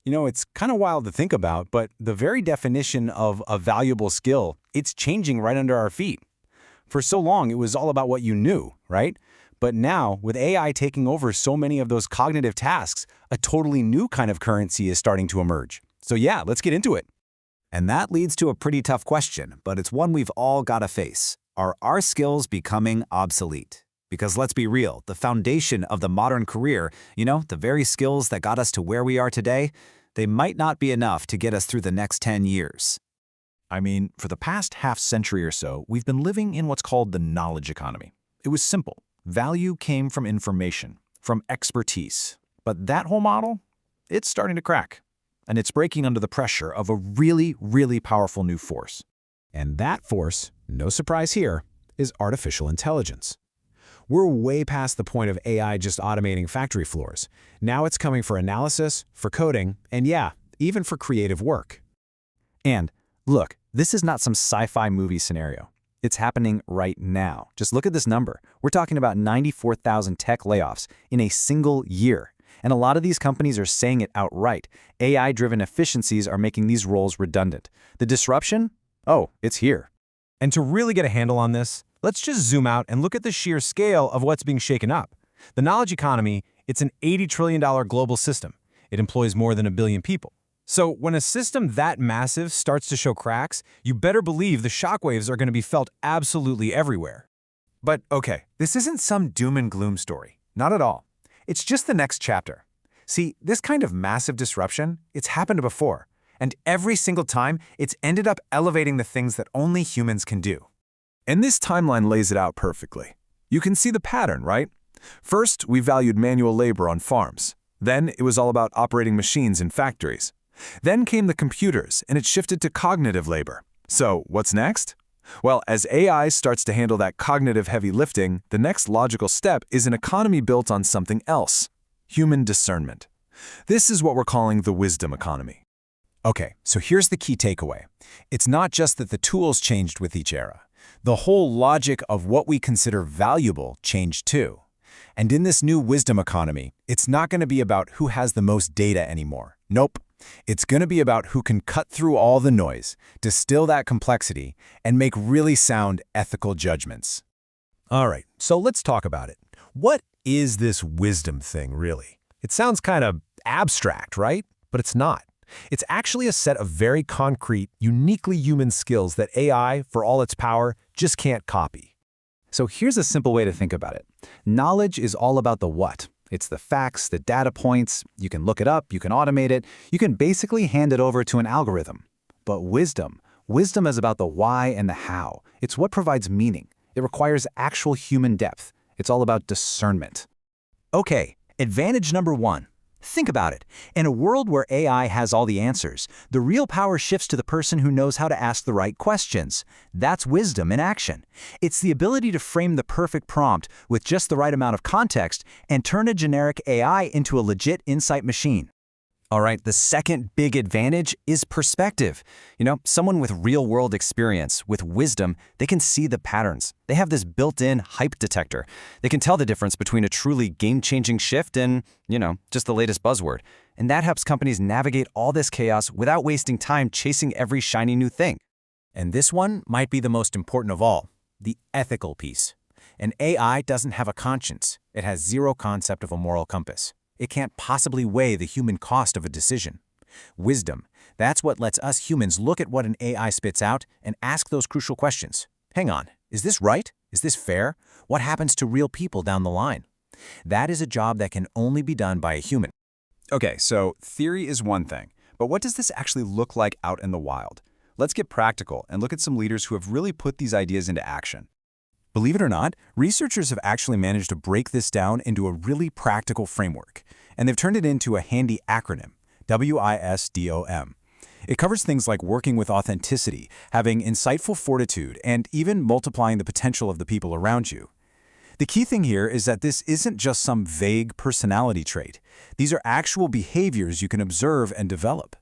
It's kind of wild to think about, but the very definition of a valuable skill, it's changing right under our feet. For so long, it was all about what you knew, right? But now, with AI taking over so many of those cognitive tasks, a totally new kind of currency is starting to emerge. So yeah, let's get into it. And that leads to a pretty tough question, but it's one we've all got to face. Are our skills becoming obsolete? Because let's be real, the foundation of the modern career, the very skills that got us to where we are today, they might not be enough to get us through the next 10 years. I mean, for the past half-century or so, we've been living in what's called the knowledge economy. It was simple. Value came from information, from expertise. But that whole model, it's starting to crack. And it's breaking under the pressure of a really, really powerful new force. And that force, no surprise here, is artificial intelligence. We're way past the point of AI just automating factory floors. Now it's coming for analysis, for coding, and yeah, even for creative work. And look, this is not some sci-fi movie scenario. It's happening right now. Just look at this number. We're talking about 94,000 tech layoffs in a single year. And a lot of these companies are saying it outright. AI-driven efficiencies are making these roles redundant. The disruption? Oh, it's here. And to really get a handle on this, let's just zoom out and look at the sheer scale of what's being shaken up. The knowledge economy, it's an $80 trillion global system. It employs more than 1 billion people. So when a system that massive starts to show cracks, you better believe the shockwaves are going to be felt absolutely everywhere. But okay, this isn't some doom and gloom story. Not at all. It's just the next chapter. See, this kind of massive disruption, it's happened before. And every single time, it's ended up elevating the things that only humans can do. And this timeline lays it out perfectly. You can see the pattern, right? First, we valued manual labor on farms. Then it was all about operating machines in factories. Then came the computers, and it shifted to cognitive labor. So what's next? Well, as AI starts to handle that cognitive heavy lifting, the next logical step is an economy built on something else: human discernment. This is what we're calling the wisdom economy. Okay, so here's the key takeaway. It's not just that the tools changed with each era. The whole logic of what we consider valuable changed too. And in this new wisdom economy, it's not going to be about who has the most data anymore. Nope. It's going to be about who can cut through all the noise, distill that complexity, and make really sound ethical judgments. All right, so let's talk about it. What is this wisdom thing, really? It sounds kind of abstract, right? But it's not. It's actually a set of very concrete, uniquely human skills that AI, for all its power, just can't copy. So here's a simple way to think about it. Knowledge is all about the what. It's the facts, the data points. You can look it up, you can automate it, you can basically hand it over to an algorithm. But wisdom is about the why and the how. It's what provides meaning. It requires actual human depth. It's all about discernment. Okay, advantage number 1. Think about it. In a world where AI has all the answers, the real power shifts to the person who knows how to ask the right questions. That's wisdom in action. It's the ability to frame the perfect prompt with just the right amount of context and turn a generic AI into a legit insight machine. All right, the second big advantage is perspective. Someone with real-world experience, with wisdom, they can see the patterns. They have this built-in hype detector. They can tell the difference between a truly game-changing shift and, just the latest buzzword. And that helps companies navigate all this chaos without wasting time chasing every shiny new thing. And this one might be the most important of all, the ethical piece. An AI doesn't have a conscience. It has zero concept of a moral compass. It can't possibly weigh the human cost of a decision. Wisdom, that's what lets us humans look at what an AI spits out and ask those crucial questions. Hang on, is this right? Is this fair? What happens to real people down the line? That is a job that can only be done by a human. Okay, so theory is one thing, but what does this actually look like out in the wild? Let's get practical and look at some leaders who have really put these ideas into action. Believe it or not, researchers have actually managed to break this down into a really practical framework, and they've turned it into a handy acronym, WISDOM. It covers things like working with authenticity, having insightful fortitude, and even multiplying the potential of the people around you. The key thing here is that this isn't just some vague personality trait. These are actual behaviors you can observe and develop.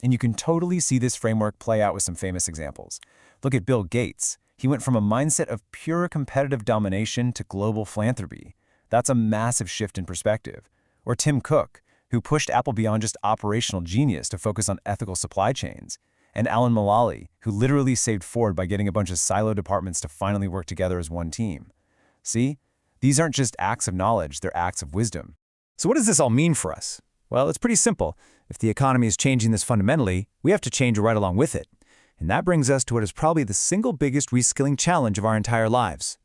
And you can totally see this framework play out with some famous examples. Look at Bill Gates. He went from a mindset of pure competitive domination to global philanthropy. That's a massive shift in perspective. Or Tim Cook, who pushed Apple beyond just operational genius to focus on ethical supply chains, and Alan Mulally, who literally saved Ford by getting a bunch of silo departments to finally work together as one team. See? These aren't just acts of knowledge, they're acts of wisdom. So what does this all mean for us? Well, it's pretty simple. If the economy is changing this fundamentally, we have to change right along with it. And that brings us to what is probably the single biggest reskilling challenge of our entire lives.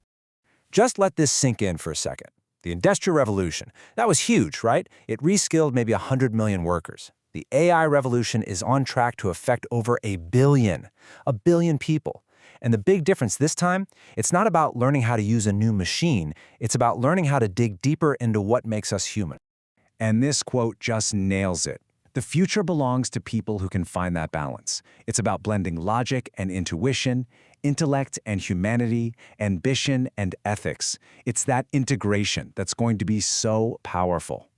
Just let this sink in for a second. The Industrial Revolution, that was huge, right? It reskilled maybe 100 million workers. The AI revolution is on track to affect over a billion people. And the big difference this time, it's not about learning how to use a new machine, it's about learning how to dig deeper into what makes us human. And this quote just nails it. The future belongs to people who can find that balance. It's about blending logic and intuition, intellect and humanity, ambition and ethics. It's that integration that's going to be so powerful.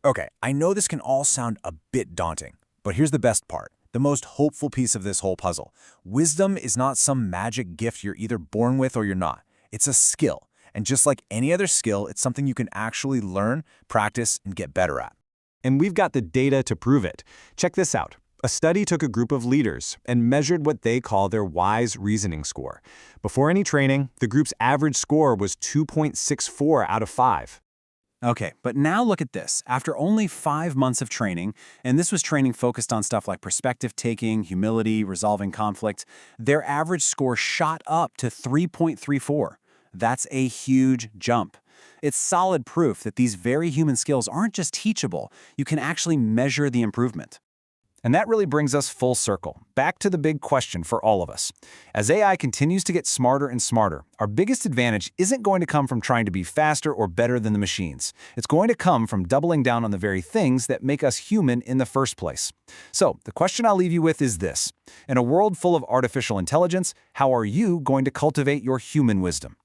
Okay, I know this can all sound a bit daunting, but here's the best part, the most hopeful piece of this whole puzzle. Wisdom is not some magic gift you're either born with or you're not. It's a skill, and just like any other skill, it's something you can actually learn, practice, and get better at. And we've got the data to prove it. Check this out. A study took a group of leaders and measured what they call their WISE reasoning score. Before any training, the group's average score was 2.64 out of 5. Okay, but now look at this. After only 5 months of training, and this was training focused on stuff like perspective taking, humility, resolving conflict, their average score shot up to 3.34. That's a huge jump. It's solid proof that these very human skills aren't just teachable, you can actually measure the improvement. And that really brings us full circle, back to the big question for all of us. As AI continues to get smarter and smarter, our biggest advantage isn't going to come from trying to be faster or better than the machines. It's going to come from doubling down on the very things that make us human in the first place. So, the question I'll leave you with is this. In a world full of artificial intelligence, how are you going to cultivate your human wisdom?